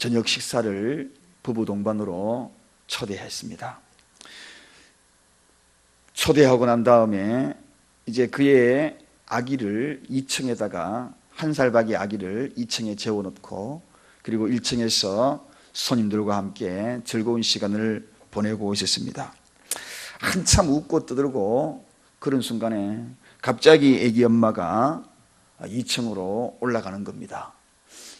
저녁 식사를 부부 동반으로 초대했습니다. 초대하고 난 다음에 이제 그의 아기를 2층에다가 한 살 박이 아기를 2층에 재워놓고 그리고 1층에서 손님들과 함께 즐거운 시간을 보내고 있었습니다. 한참 웃고 떠들고 그런 순간에 갑자기 아기 엄마가 2층으로 올라가는 겁니다.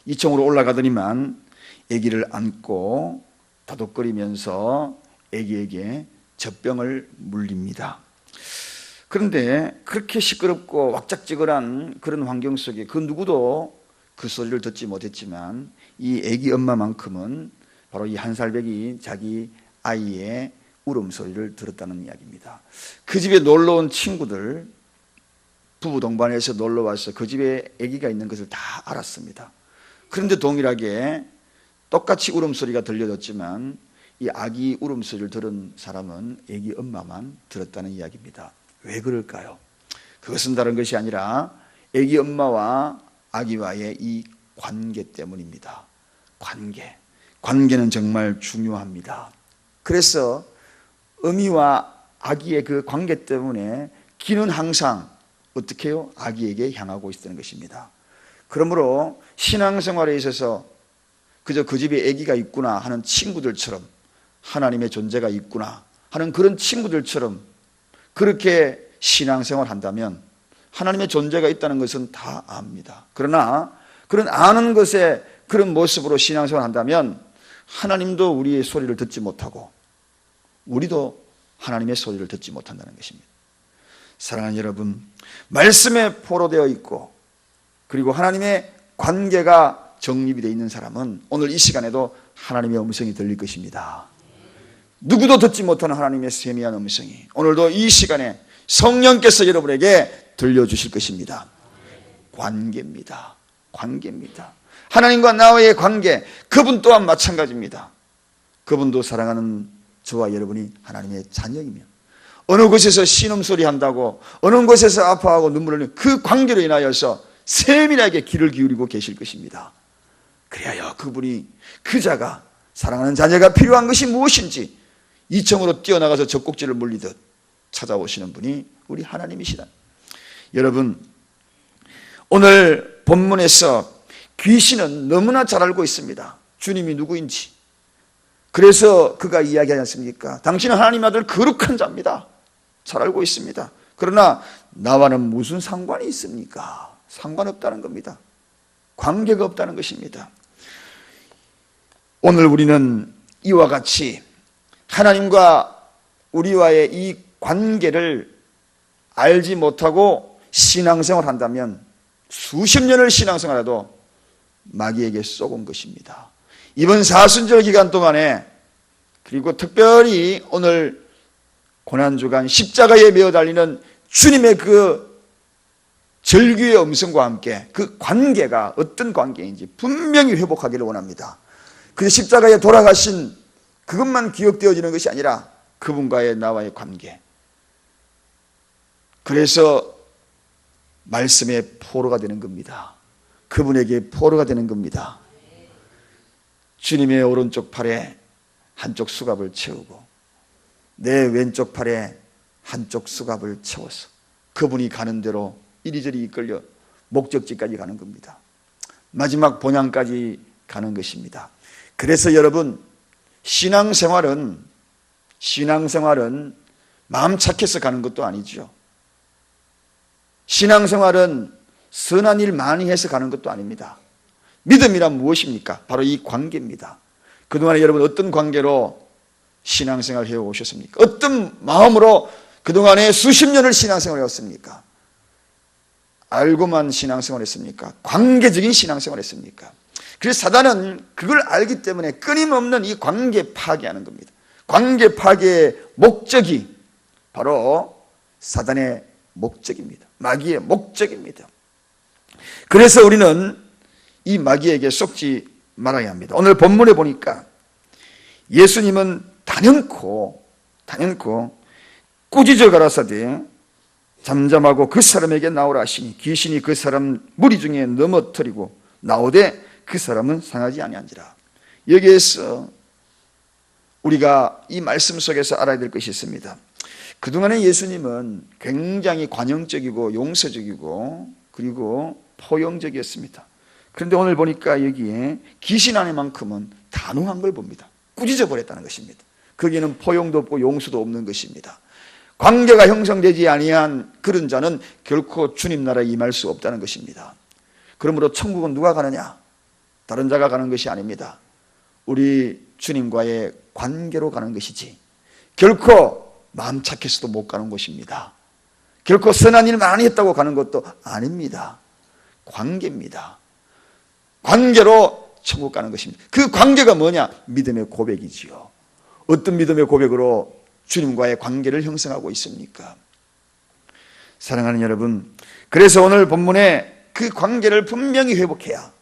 2층으로 올라가더니만 아기를 안고 다독거리면서 아기에게 젖병을 물립니다. 그런데 그렇게 시끄럽고 왁작지근한 그런 환경 속에 그 누구도 그 소리를 듣지 못했지만 이 아기 엄마만큼은 바로 이 한 살배기 자기 아이의 울음소리를 들었다는 이야기입니다. 그 집에 놀러온 친구들 부부 동반해서 놀러와서 그 집에 아기가 있는 것을 다 알았습니다. 그런데 동일하게 똑같이 울음소리가 들려졌지만 이 아기 울음소리를 들은 사람은 아기 엄마만 들었다는 이야기입니다. 왜 그럴까요? 그것은 다른 것이 아니라 아기 엄마와 아기와의 이 관계 때문입니다. 관계는 정말 중요합니다. 그래서 어미와 아기의 그 관계 때문에 귀는 항상 어떻게 해요? 아기에게 향하고 있다는 것입니다. 그러므로 신앙생활에 있어서 그저 그 집에 아기가 있구나 하는 친구들처럼 하나님의 존재가 있구나 하는 그런 친구들처럼 그렇게 신앙생활을 한다면 하나님의 존재가 있다는 것은 다 압니다. 그러나 그런 아는 것에 그런 모습으로 신앙생활을 한다면 하나님도 우리의 소리를 듣지 못하고 우리도 하나님의 소리를 듣지 못한다는 것입니다. 사랑하는 여러분, 말씀에 포로되어 있고 그리고 하나님의 관계가 정립이 되어 있는 사람은 오늘 이 시간에도 하나님의 음성이 들릴 것입니다. 누구도 듣지 못하는 하나님의 세미한 음성이 오늘도 이 시간에 성령께서 여러분에게 들려주실 것입니다. 관계입니다. 하나님과 나와의 관계, 그분 또한 마찬가지입니다. 그분도 사랑하는 저와 여러분이 하나님의 자녀이면 어느 곳에서 신음소리 한다고 어느 곳에서 아파하고 눈물 흘리는 그 관계로 인하여서 세밀하게 귀를 기울이고 계실 것입니다. 그래야 그분이 그 자가 사랑하는 자녀가 필요한 것이 무엇인지 2층으로 뛰어나가서 젖꼭지를 물리듯 찾아오시는 분이 우리 하나님이시다. 여러분, 오늘 본문에서 귀신은 너무나 잘 알고 있습니다. 주님이 누구인지. 그래서 그가 이야기하지 않습니까? 당신은 하나님 아들 거룩한 자입니다. 잘 알고 있습니다. 그러나 나와는 무슨 상관이 있습니까? 상관없다는 겁니다. 관계가 없다는 것입니다. 오늘 우리는 이와 같이 하나님과 우리와의 이 관계를 알지 못하고 신앙생활을 한다면 수십 년을 신앙생활해도 마귀에게 속은 것입니다. 이번 사순절 기간 동안에 그리고 특별히 오늘 고난주간 십자가에 매어 달리는 주님의 그 절규의 음성과 함께 그 관계가 어떤 관계인지 분명히 회복하기를 원합니다. 그 십자가에 돌아가신 그것만 기억되어지는 것이 아니라 그분과의 나와의 관계. 그래서 말씀의 포로가 되는 겁니다. 그분에게 포로가 되는 겁니다. 주님의 오른쪽 팔에 한쪽 수갑을 채우고 내 왼쪽 팔에 한쪽 수갑을 채워서 그분이 가는 대로 이리저리 이끌려 목적지까지 가는 겁니다. 마지막 본향까지 가는 것입니다. 그래서 여러분, 신앙생활은 마음 착해서 가는 것도 아니죠. 신앙생활은 선한 일 많이 해서 가는 것도 아닙니다. 믿음이란 무엇입니까? 바로 이 관계입니다. 그동안에 여러분 어떤 관계로 신앙생활을 해오셨습니까? 어떤 마음으로 그동안에 수십 년을 신앙생활을 해왔습니까? 알고만 신앙생활을 했습니까? 관계적인 신앙생활을 했습니까? 그래서 사단은 그걸 알기 때문에 끊임없는 이 관계 파괴하는 겁니다. 관계 파괴의 목적이 바로 사단의 목적입니다. 마귀의 목적입니다. 그래서 우리는 이 마귀에게 속지 말아야 합니다. 오늘 본문에 보니까 예수님은 단연코 꾸짖어 가라사대 잠잠하고 그 사람에게 나오라 하시니 귀신이 그 사람 무리 중에 넘어뜨리고 나오되 그 사람은 상하지 아니한지라. 여기에서 우리가 이 말씀 속에서 알아야 될 것이 있습니다. 그동안에 예수님은 굉장히 관용적이고 용서적이고 그리고 포용적이었습니다. 그런데 오늘 보니까 여기에 귀신 안에만큼은 단호한 걸 봅니다. 꾸짖어 버렸다는 것입니다. 거기에는 포용도 없고 용서도 없는 것입니다. 관계가 형성되지 아니한 그런 자는 결코 주님 나라에 임할 수 없다는 것입니다. 그러므로 천국은 누가 가느냐? 다른 자가 가는 것이 아닙니다. 우리 주님과의 관계로 가는 것이지 결코 마음 착해서도 못 가는 곳입니다. 결코 선한 일 많이 했다고 가는 것도 아닙니다. 관계입니다. 관계로 천국 가는 것입니다. 그 관계가 뭐냐? 믿음의 고백이지요. 어떤 믿음의 고백으로 주님과의 관계를 형성하고 있습니까? 사랑하는 여러분, 그래서 오늘 본문에 그 관계를 분명히 회복해야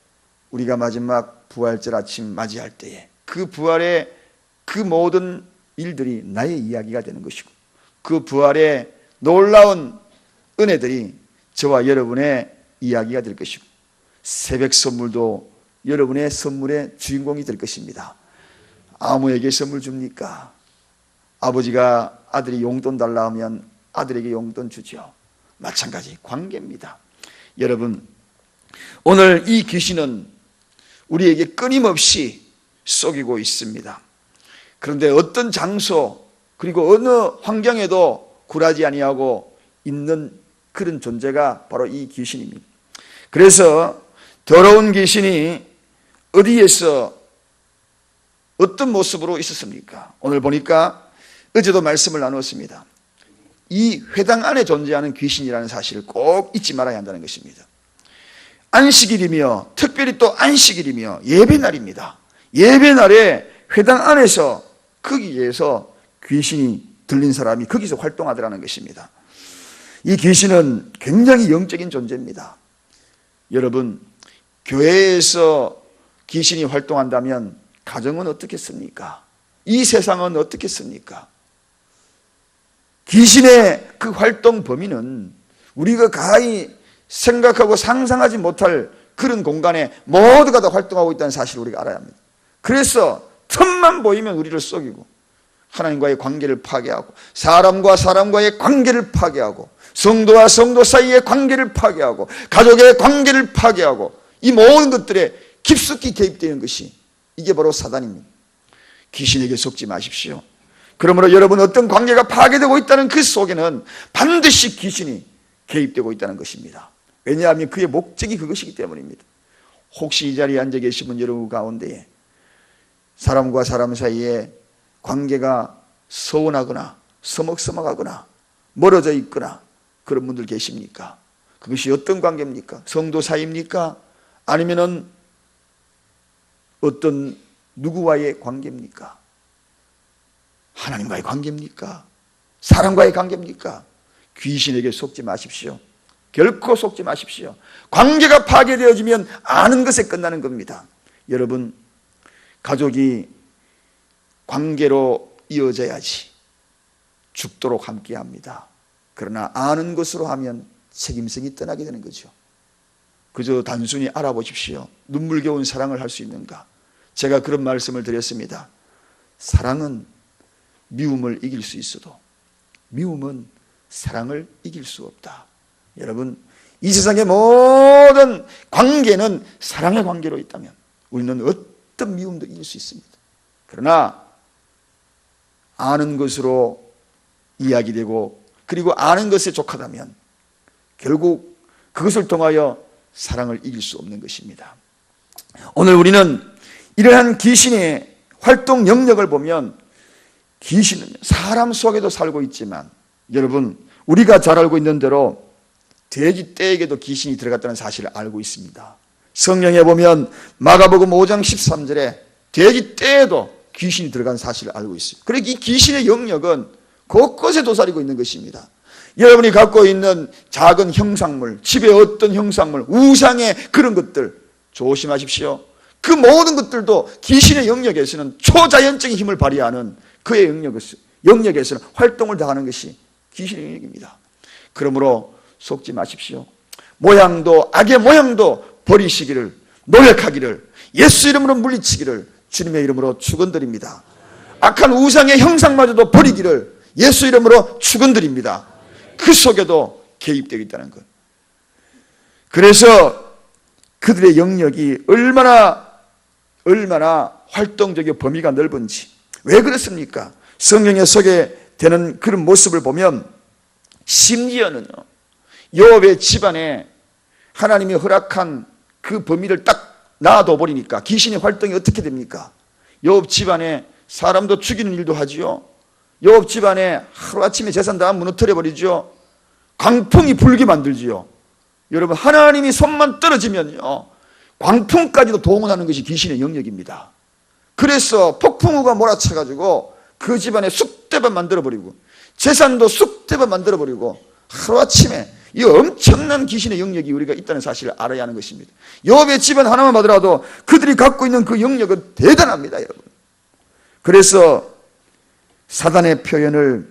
우리가 마지막 부활절 아침 맞이할 때에 그 부활의 그 모든 일들이 나의 이야기가 되는 것이고 그 부활의 놀라운 은혜들이 저와 여러분의 이야기가 될 것이고 새벽 선물도 여러분의 선물의 주인공이 될 것입니다. 아무에게 선물 줍니까? 아버지가 아들이 용돈 달라 하면 아들에게 용돈 주죠. 마찬가지 관계입니다. 여러분, 오늘 이 귀신은 우리에게 끊임없이 속이고 있습니다. 그런데 어떤 장소 그리고 어느 환경에도 굴하지 아니하고 있는 그런 존재가 바로 이 귀신입니다. 그래서 더러운 귀신이 어디에서 어떤 모습으로 있었습니까? 오늘 보니까 어제도 말씀을 나누었습니다. 이 회당 안에 존재하는 귀신이라는 사실을 꼭 잊지 말아야 한다는 것입니다. 안식일이며 특별히 또 안식일이며 예배날입니다. 예배날에 회당 안에서 거기에서 귀신이 들린 사람이 거기서 활동하더라는 것입니다. 이 귀신은 굉장히 영적인 존재입니다. 여러분, 교회에서 귀신이 활동한다면 가정은 어떻겠습니까? 이 세상은 어떻겠습니까? 귀신의 그 활동 범위는 우리가 가히 생각하고 상상하지 못할 그런 공간에 모두가 다 활동하고 있다는 사실을 우리가 알아야 합니다. 그래서 틈만 보이면 우리를 속이고 하나님과의 관계를 파괴하고 사람과 사람과의 관계를 파괴하고 성도와 성도 사이의 관계를 파괴하고 가족의 관계를 파괴하고 이 모든 것들에 깊숙이 개입되는 것이 이게 바로 사단입니다. 귀신에게 속지 마십시오. 그러므로 여러분 어떤 관계가 파괴되고 있다는 그 속에는 반드시 귀신이 개입되고 있다는 것입니다. 왜냐하면 그의 목적이 그것이기 때문입니다. 혹시 이 자리에 앉아 계신 분 여러분 가운데에 사람과 사람 사이에 관계가 서운하거나 서먹서먹하거나 멀어져 있거나 그런 분들 계십니까? 그것이 어떤 관계입니까? 성도 사이입니까? 아니면은 어떤 누구와의 관계입니까? 하나님과의 관계입니까? 사람과의 관계입니까? 귀신에게 속지 마십시오. 결코 속지 마십시오. 관계가 파괴되어지면 아는 것에 끝나는 겁니다. 여러분, 가족이 관계로 이어져야지 죽도록 함께합니다. 그러나 아는 것으로 하면 책임성이 떠나게 되는 거죠. 그저 단순히 알아보십시오. 눈물겨운 사랑을 할 수 있는가? 제가 그런 말씀을 드렸습니다. 사랑은 미움을 이길 수 있어도 미움은 사랑을 이길 수 없다. 여러분, 이 세상의 모든 관계는 사랑의 관계로 있다면 우리는 어떤 미움도 이길 수 있습니다. 그러나 아는 것으로 이야기되고 그리고 아는 것에 족하다면 결국 그것을 통하여 사랑을 이길 수 없는 것입니다. 오늘 우리는 이러한 귀신의 활동 영역을 보면 귀신은 사람 속에도 살고 있지만 여러분, 우리가 잘 알고 있는 대로 돼지 떼에게도 귀신이 들어갔다는 사실을 알고 있습니다. 성경에 보면 마가복음 5장 13절에 돼지 떼에도 귀신이 들어간 사실을 알고 있어요. 그러니까 이 귀신의 영역은 곳곳에 도사리고 있는 것입니다. 여러분이 갖고 있는 작은 형상물, 집에 어떤 형상물, 우상의 그런 것들 조심하십시오. 그 모든 것들도 귀신의 영역에서는 초자연적인 힘을 발휘하는 그의 영역에서는 활동을 다하는 것이 귀신의 영역입니다. 그러므로 속지 마십시오. 모양도 악의 모양도 버리시기를, 노력하기를, 예수 이름으로 물리치기를 주님의 이름으로 축원드립니다. 악한 우상의 형상마저도 버리기를 예수 이름으로 축원드립니다. 그 속에도 개입되어 있다는 것. 그래서 그들의 영역이 얼마나 활동적이고 범위가 넓은지. 왜 그렇습니까? 성경에 소개되는 그런 모습을 보면 심지어는요, 요압의 집안에 하나님이 허락한 그 범위를 딱 놔둬 버리니까 귀신의 활동이 어떻게 됩니까? 요압 집안에 사람도 죽이는 일도 하지요. 요압 집안에 하루아침에 재산 다 무너뜨려 버리죠. 광풍이 불게 만들지요. 여러분, 하나님이 손만 떨어지면요, 광풍까지도 동원하는 것이 귀신의 영역입니다. 그래서 폭풍우가 몰아쳐가지고 그 집안에 쑥대밭 만들어버리고 재산도 쑥대밭 만들어버리고 하루아침에 이 엄청난 귀신의 영역이 우리가 있다는 사실을 알아야 하는 것입니다. 요압의 집안 하나만 봐더라도 그들이 갖고 있는 그 영역은 대단합니다, 여러분. 그래서 사단의 표현을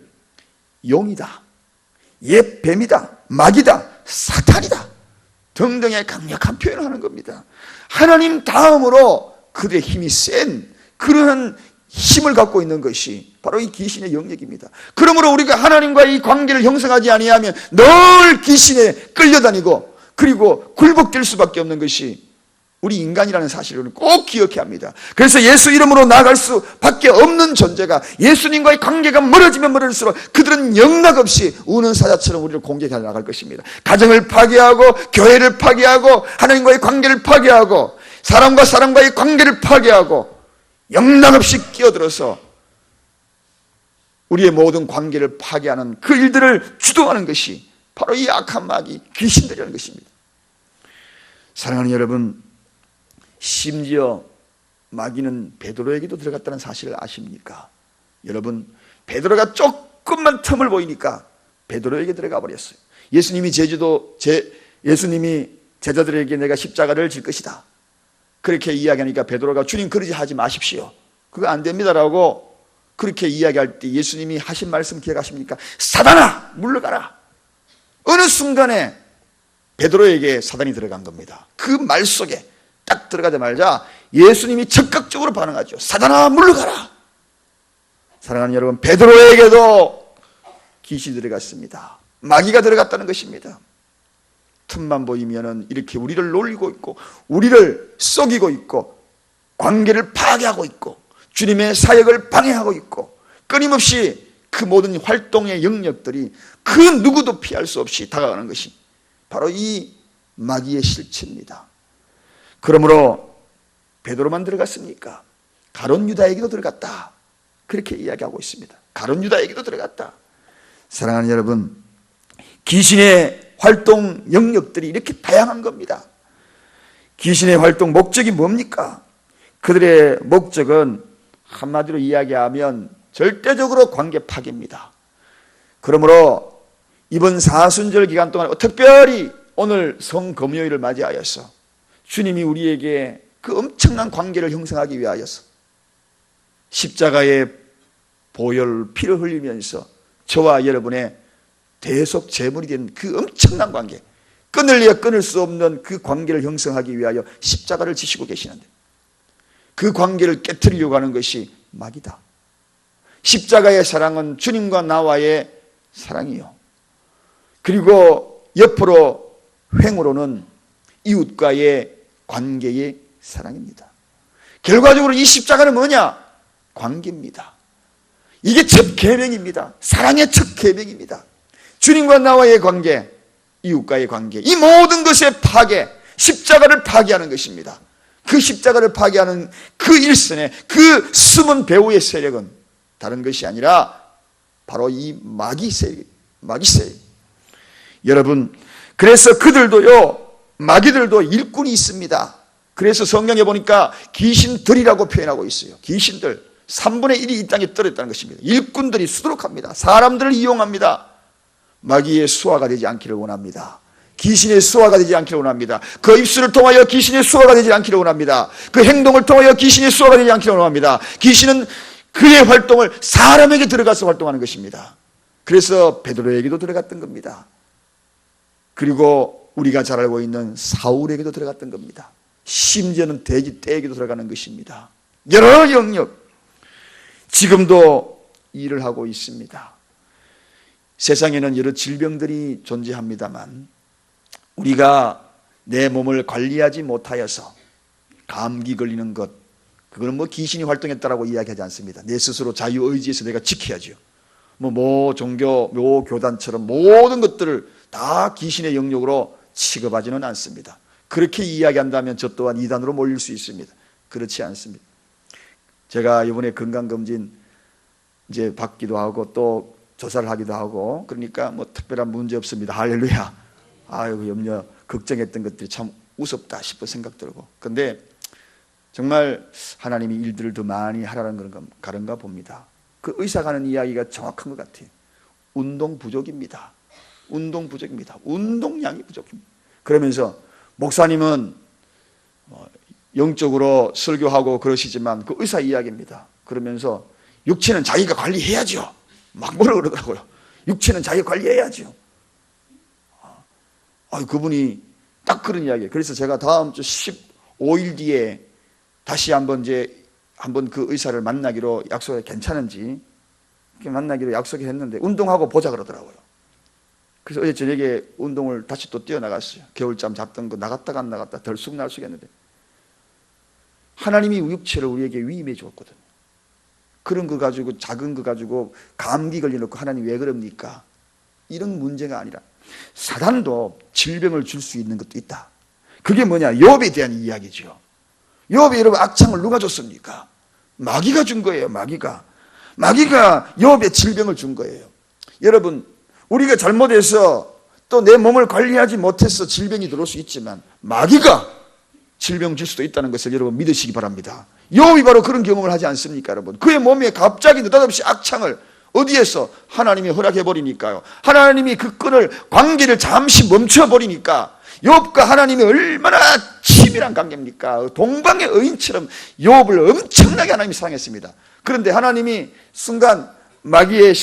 용이다, 옛 뱀이다, 마귀다, 사탄이다 등등의 강력한 표현을 하는 겁니다. 하나님 다음으로 그들의 힘이 센 그러한 힘을 갖고 있는 것이 바로 이 귀신의 영역입니다. 그러므로 우리가 하나님과의 이 관계를 형성하지 아니하면 늘 귀신에 끌려다니고 그리고 굴복될 수밖에 없는 것이 우리 인간이라는 사실을 꼭 기억해야 합니다. 그래서 예수 이름으로 나아갈 수밖에 없는 존재가, 예수님과의 관계가 멀어지면 멀어질수록 그들은 영락없이 우는 사자처럼 우리를 공격해 나갈 것입니다. 가정을 파괴하고 교회를 파괴하고 하나님과의 관계를 파괴하고 사람과 사람과의 관계를 파괴하고 영락없이 끼어들어서 우리의 모든 관계를 파괴하는 그 일들을 주도하는 것이 바로 이 악한 마귀 귀신들이라는 것입니다. 사랑하는 여러분, 심지어 마귀는 베드로에게도 들어갔다는 사실을 아십니까? 여러분, 베드로가 조금만 틈을 보이니까 베드로에게 들어가 버렸어요. 예수님이 제자들에게 내가 십자가를 질 것이다 그렇게 이야기하니까 베드로가 주님 그러지 하지 마십시오, 그거 안 됩니다라고 그렇게 이야기할 때 예수님이 하신 말씀 기억하십니까? 사단아 물러가라. 어느 순간에 베드로에게 사단이 들어간 겁니다. 그 말 속에 딱 들어가자마자 예수님이 적극적으로 반응하죠. 사단아 물러가라. 사랑하는 여러분, 베드로에게도 귀신이 들어갔습니다. 마귀가 들어갔다는 것입니다. 틈만 보이면은 이렇게 우리를 놀리고 있고 우리를 속이고 있고 관계를 파괴하고 있고 주님의 사역을 방해하고 있고 끊임없이 그 모든 활동의 영역들이 그 누구도 피할 수 없이 다가가는 것이 바로 이 마귀의 실체입니다. 그러므로 베드로만 들어갔습니까? 가룟 유다에게도 들어갔다 그렇게 이야기하고 있습니다. 가룟 유다에게도 들어갔다. 사랑하는 여러분, 귀신의 활동 영역들이 이렇게 다양한 겁니다. 귀신의 활동 목적이 뭡니까? 그들의 목적은 한마디로 이야기하면 절대적으로 관계 파괴입니다. 그러므로 이번 사순절 기간 동안 특별히 오늘 성금요일을 맞이하여서 주님이 우리에게 그 엄청난 관계를 형성하기 위하여서 십자가의 보혈 피를 흘리면서 저와 여러분의 대속 제물이 된 그 엄청난 관계, 끊을래야 끊을 수 없는 그 관계를 형성하기 위하여 십자가를 지시고 계시는데 그 관계를 깨트리려고 하는 것이 마귀다. 십자가의 사랑은 주님과 나와의 사랑이요, 그리고 옆으로 횡으로는 이웃과의 관계의 사랑입니다. 결과적으로 이 십자가는 뭐냐? 관계입니다. 이게 첫 계명입니다. 사랑의 첫 계명입니다. 주님과 나와의 관계, 이웃과의 관계, 이 모든 것의 파괴, 십자가를 파괴하는 것입니다. 그 십자가를 파괴하는 그 일선의 그 숨은 배후의 세력은 다른 것이 아니라 바로 이 마귀 세력. 여러분, 그래서 그들도요, 마귀들도 일꾼이 있습니다. 그래서 성경에 보니까 귀신들이라고 표현하고 있어요. 귀신들 3분의 1이 이 땅에 떨어졌다는 것입니다. 일꾼들이 수두룩합니다. 사람들을 이용합니다. 마귀의 수화가 되지 않기를 원합니다. 귀신의 수화가 되지 않기를 원합니다. 그 입술을 통하여 귀신의 수화가 되지 않기를 원합니다. 그 행동을 통하여 귀신의 수화가 되지 않기를 원합니다. 귀신은 그의 활동을 사람에게 들어가서 활동하는 것입니다. 그래서 베드로에게도 들어갔던 겁니다. 그리고 우리가 잘 알고 있는 사울에게도 들어갔던 겁니다. 심지어는 돼지 떼에게도 들어가는 것입니다. 여러 영역 지금도 일을 하고 있습니다. 세상에는 여러 질병들이 존재합니다만 우리가 내 몸을 관리하지 못하여서 감기 걸리는 것, 그거는 뭐 귀신이 활동했다라고 이야기하지 않습니다. 내 스스로 자유의지에서 내가 지켜야죠. 모 종교, 모 교단처럼 모든 것들을 다 귀신의 영역으로 취급하지는 않습니다. 그렇게 이야기한다면 저 또한 이단으로 몰릴 수 있습니다. 그렇지 않습니다. 제가 이번에 건강검진 이제 받기도 하고 또 조사를 하기도 하고 그러니까 뭐 특별한 문제 없습니다. 할렐루야. 아유, 염려, 걱정했던 것들이 참 우습다 싶은 생각 들고. 근데 정말 하나님이 일들을 더 많이 하라는 그런가 봅니다. 그 의사가 하는 이야기가 정확한 것 같아요. 운동 부족입니다. 운동 부족입니다. 운동량이 부족입니다. 그러면서 목사님은 영적으로 설교하고 그러시지만 그 의사 이야기입니다. 그러면서 육체는 자기가 관리해야죠. 막 뭐라 그러더라고요. 육체는 자기가 관리해야죠. 그분이 딱 그런 이야기예요. 그래서 제가 다음 주 15일 뒤에 다시 한번 그 의사를 만나기로 약속해. 괜찮은지 이렇게 만나기로 약속했는데 운동하고 보자 그러더라고요. 그래서 어제 저녁에 운동을 다시 또 뛰어나갔어요. 겨울잠 잤던 거 나갔다가 안 나갔다 덜쑥날쑥 했는데 하나님이 육체를 우리에게 위임해 주었거든요. 그런 거 가지고 작은 거 가지고 감기 걸려놓고 하나님 왜 그럽니까? 이런 문제가 아니라 사단도 질병을 줄 수 있는 것도 있다. 그게 뭐냐? 욥에 대한 이야기죠. 욥이 여러분 악창을 누가 줬습니까? 마귀가 준 거예요. 마귀가 욥에 질병을 준 거예요. 여러분 우리가 잘못해서 또 내 몸을 관리하지 못해서 질병이 들어올 수 있지만 마귀가 질병 줄 수도 있다는 것을 여러분 믿으시기 바랍니다. 욥이 바로 그런 경험을 하지 않습니까 여러분? 그의 몸에 갑자기 느닷없이 악창을 어디에서? 하나님이 허락해버리니까요. 하나님이 그 끈을 관계를 잠시 멈춰버리니까 욥과 하나님이 얼마나 치밀한 관계입니까? 동방의 의인처럼 욥을 엄청나게 하나님이 사랑했습니다. 그런데 하나님이 순간 마귀의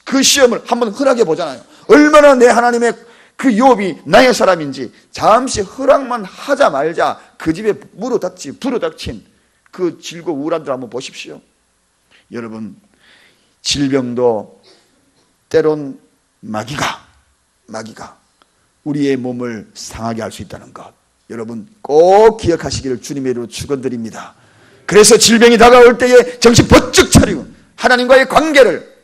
그 시험을 한번 허락해보잖아요. 얼마나 내 하나님의 그 욥이 나의 사람인지 잠시 허락만 하자 말자 그 집에 불어닥친 그 질고 우울한들 한번 보십시오. 여러분 질병도 때론 마귀가 우리의 몸을 상하게 할 수 있다는 것 여러분 꼭 기억하시기를 주님의 이름으로 축원드립니다. 그래서 질병이 다가올 때에 정신 번쩍 차리고 하나님과의 관계를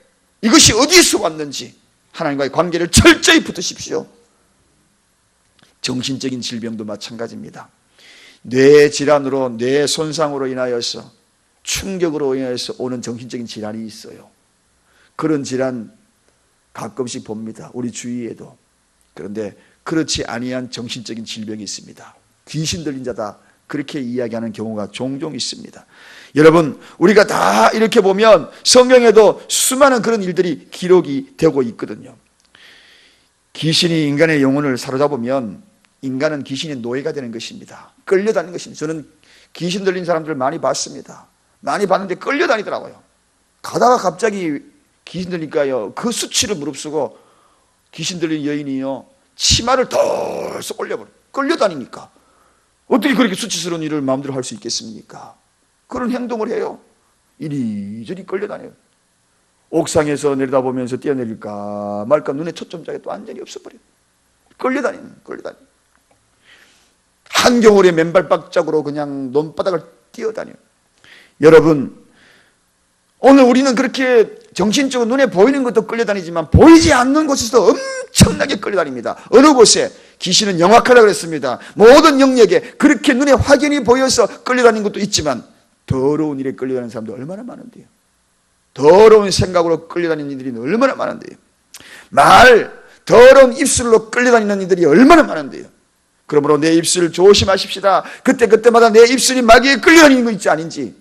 이것이 어디에서 왔는지 하나님과의 관계를 철저히 붙드십시오. 정신적인 질병도 마찬가지입니다. 뇌 질환으로 뇌 손상으로 인하여서 충격으로 인해서 오는 정신적인 질환이 있어요. 그런 질환 가끔씩 봅니다. 우리 주위에도. 그런데 그렇지 아니한 정신적인 질병이 있습니다. 귀신 들린 자다 그렇게 이야기하는 경우가 종종 있습니다. 여러분 우리가 다 이렇게 보면 성경에도 수많은 그런 일들이 기록이 되고 있거든요. 귀신이 인간의 영혼을 사로잡으면 인간은 귀신의 노예가 되는 것입니다. 끌려다니는 것입니다. 저는 귀신 들린 사람들을 많이 봤습니다. 많이 봤는데 끌려다니더라고요. 가다가 갑자기 귀신 들리니까요 그 수치를 무릅쓰고 귀신 들린 여인이요 치마를 덜썩 올려버려. 끌려다니니까 어떻게 그렇게 수치스러운 일을 마음대로 할 수 있겠습니까? 그런 행동을 해요. 이리저리 끌려다녀요. 옥상에서 내려다보면서 뛰어내릴까 말까 눈에 초점자가 또 완전히 없어버려요. 끌려다니는. 한겨울에 맨발박짝으로 그냥 논바닥을 뛰어다녀요. 여러분 오늘 우리는 그렇게 정신적으로 눈에 보이는 것도 끌려다니지만 보이지 않는 곳에서도 엄청나게 끌려다닙니다. 어느 곳에 귀신은 영악하다고 그랬습니다. 모든 영역에 그렇게 눈에 확연히 보여서 끌려다니는 것도 있지만 더러운 일에 끌려다니는 사람도 얼마나 많은데요. 더러운 생각으로 끌려다니는 이들이 얼마나 많은데요. 더러운 입술로 끌려다니는 이들이 얼마나 많은데요. 그러므로 내 입술을 조심하십시다. 그때마다 내 입술이 마귀에 끌려다니는 거 있지 아닌지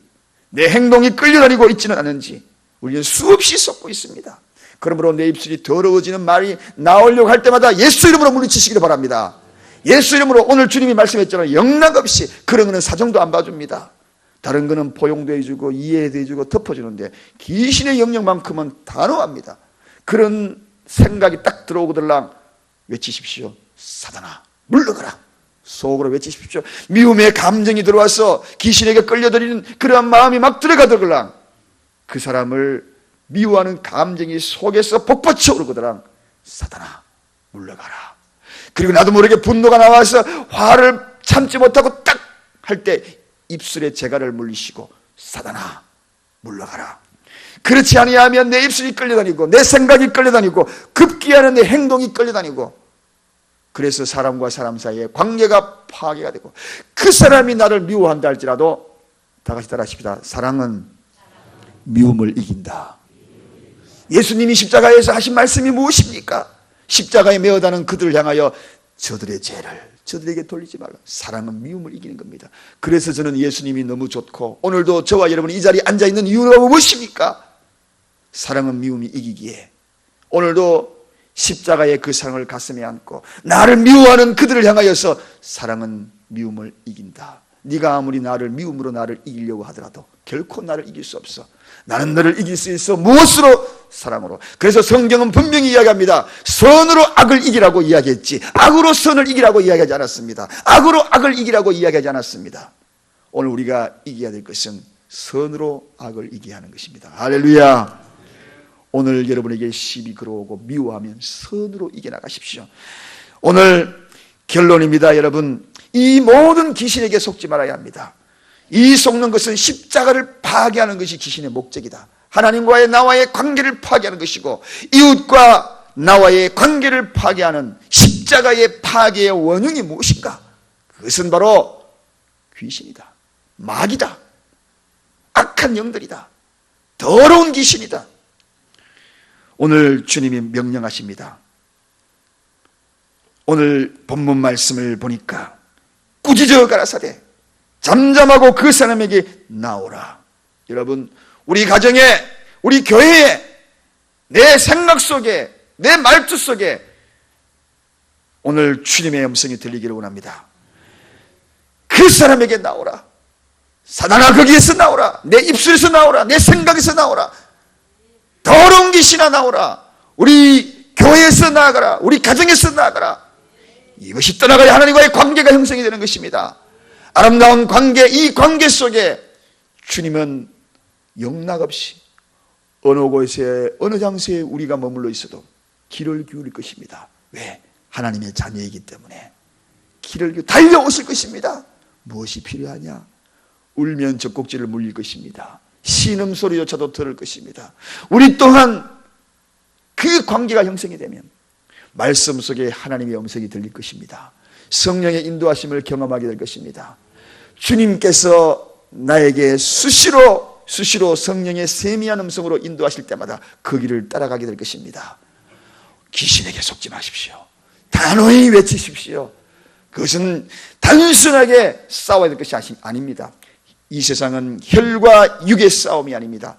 내 행동이 끌려다니고 있지는 않은지 우리는 수없이 쏟고 있습니다. 그러므로 내 입술이 더러워지는 말이 나오려고 할 때마다 예수 이름으로 물리치시기를 바랍니다. 예수 이름으로 오늘 주님이 말씀했잖아요. 영락없이 그런 거는 사정도 안 봐줍니다. 다른 거는 포용도 해주고 이해도 해주고 덮어주는데 귀신의 영역만큼은 단호합니다. 그런 생각이 딱 들어오거들랑 외치십시오. 사단아 물러가라. 속으로 외치십시오. 미움의 감정이 들어와서 귀신에게 끌려들이는 그러한 마음이 막 들어가더라. 그 사람을 미워하는 감정이 속에서 복받쳐 오르거더라. 사단아, 물러가라. 그리고 나도 모르게 분노가 나와서 화를 참지 못하고 딱 할 때 입술에 재갈을 물리시고, 사단아, 물러가라. 그렇지 아니하면 내 입술이 끌려다니고 내 생각이 끌려다니고 급기야는 내 행동이 끌려다니고, 그래서 사람과 사람 사이에 관계가 파괴가 되고, 그 사람이 나를 미워한다 할지라도, 다 같이 따라하십시다. 사랑은 미움을 이긴다. 예수님이 십자가에서 하신 말씀이 무엇입니까? 십자가에 매어다는 그들을 향하여 저들의 죄를 저들에게 돌리지 말라. 사랑은 미움을 이기는 겁니다. 그래서 저는 예수님이 너무 좋고, 오늘도 저와 여러분이 이 자리에 앉아있는 이유가 무엇입니까? 사랑은 미움이 이기기에 오늘도 십자가의 그 사랑을 가슴에 안고 나를 미워하는 그들을 향하여서 사랑은 미움을 이긴다. 네가 아무리 나를 미움으로 나를 이기려고 하더라도 결코 나를 이길 수 없어. 나는 너를 이길 수 있어. 무엇으로? 사랑으로. 그래서 성경은 분명히 이야기합니다. 선으로 악을 이기라고 이야기했지, 악으로 선을 이기라고 이야기하지 않았습니다. 악으로 악을 이기라고 이야기하지 않았습니다. 오늘 우리가 이겨야 될 것은 선으로 악을 이기게 하는 것입니다. 할렐루야. 오늘 여러분에게 시비 걸어오고 미워하면 선으로 이겨나가십시오. 오늘 결론입니다. 여러분, 이 모든 귀신에게 속지 말아야 합니다. 이 속는 것은 십자가를 파괴하는 것이 귀신의 목적이다. 하나님과의 나와의 관계를 파괴하는 것이고, 이웃과 나와의 관계를 파괴하는 십자가의 파괴의 원흉이 무엇인가? 그것은 바로 귀신이다. 마귀다. 악한 영들이다. 더러운 귀신이다. 오늘 주님이 명령하십니다. 오늘 본문 말씀을 보니까 꾸짖어 가라사대 잠잠하고 그 사람에게 나오라. 여러분, 우리 가정에, 우리 교회에, 내 생각 속에, 내 말투 속에 오늘 주님의 음성이 들리기를 원합니다. 그 사람에게 나오라. 사단아, 거기에서 나오라. 내 입술에서 나오라. 내 생각에서 나오라. 더러운 귀신아, 나오라. 우리 교회에서 나아가라. 우리 가정에서 나아가라. 이것이 떠나가야 하나님과의 관계가 형성이 되는 것입니다. 아름다운 관계, 이 관계 속에 주님은 영락없이 어느 곳에 어느 장소에 우리가 머물러 있어도 귀를 기울일 것입니다. 왜? 하나님의 자녀이기 때문에 귀를 기울여 달려오실 것입니다. 무엇이 필요하냐? 울면 젖꼭지를 물릴 것입니다. 신음소리조차도 들을 것입니다. 우리 또한 그 관계가 형성이 되면 말씀 속에 하나님의 음성이 들릴 것입니다. 성령의 인도하심을 경험하게 될 것입니다. 주님께서 나에게 수시로 성령의 세미한 음성으로 인도하실 때마다 그 길을 따라가게 될 것입니다. 귀신에게 속지 마십시오. 단호히 외치십시오. 그것은 단순하게 싸워야 될 것이 아닙니다. 이 세상은 혈과 육의 싸움이 아닙니다.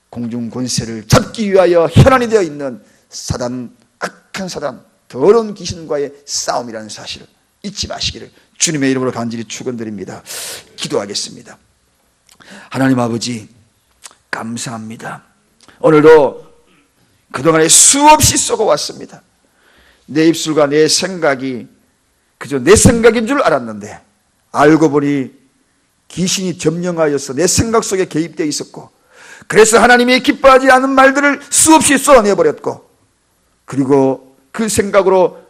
공중 권세를 잡기 위하여 혈안이 되어 있는 사단, 악한 사단, 더러운 귀신과의 싸움이라는 사실을 잊지 마시기를 주님의 이름으로 간절히 축원드립니다. 기도하겠습니다. 하나님 아버지, 감사합니다. 오늘도 그동안에 수없이 쏘고왔습니다. 내 입술과 내 생각이 그저 내 생각인 줄 알았는데 알고 보니 귀신이 점령하여서 내 생각 속에 개입되어 있었고, 그래서 하나님이 기뻐하지 않은 말들을 수없이 쏘아내버렸고, 그리고 그 생각으로